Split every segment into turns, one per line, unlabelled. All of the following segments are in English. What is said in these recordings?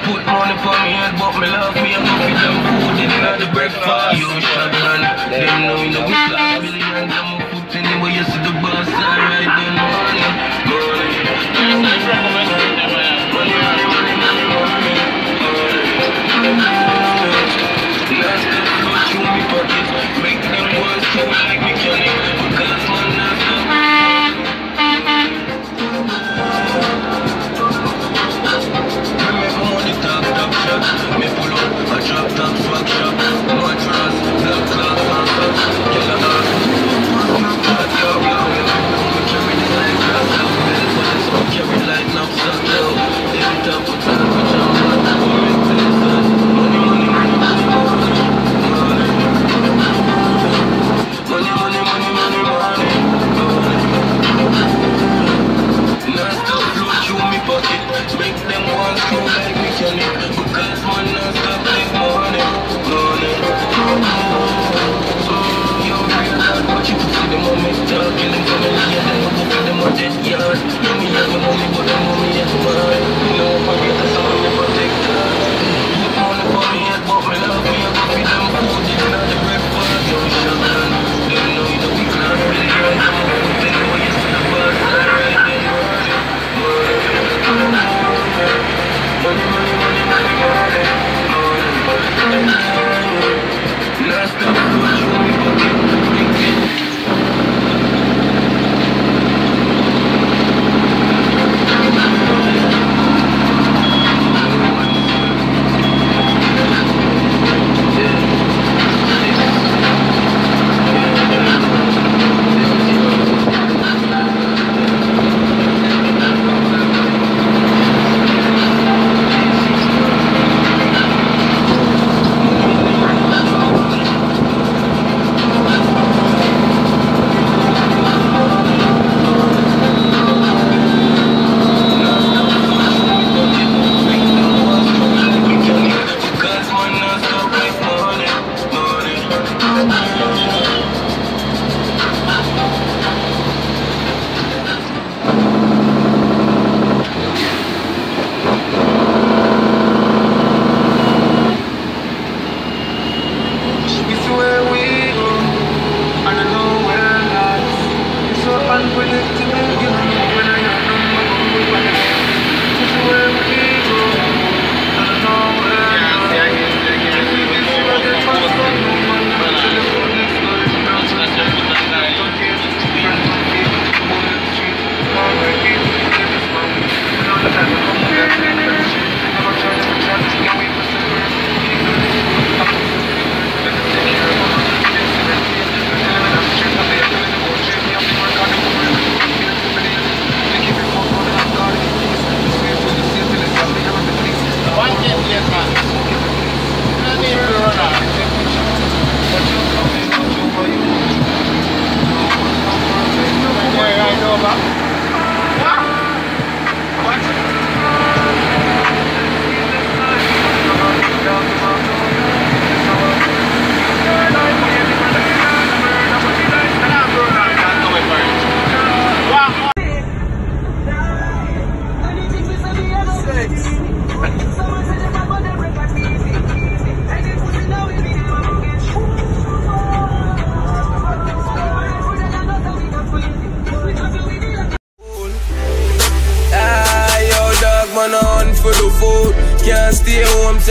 Put money for me head, but me love me and coffee them food in the breakfast. You shot man, them know you know we fly billion. Them put anywhere you see the boss side right then money. Last step about you in me pocket, make them ones feel like mechanic. Because man not stop. Me pull up, I drop top swag shop, no trust, black cloth,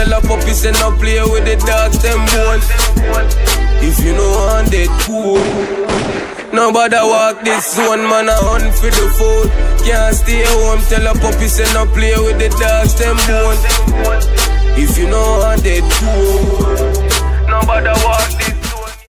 tell a puppy say no play with the dogs, them bone. If you know want it, cool. Nobody walk this zone, man, I hunt for the food. Can't stay home, tell a puppy say no play with the dogs, them bone. If you know want it, cool. Nobody walk this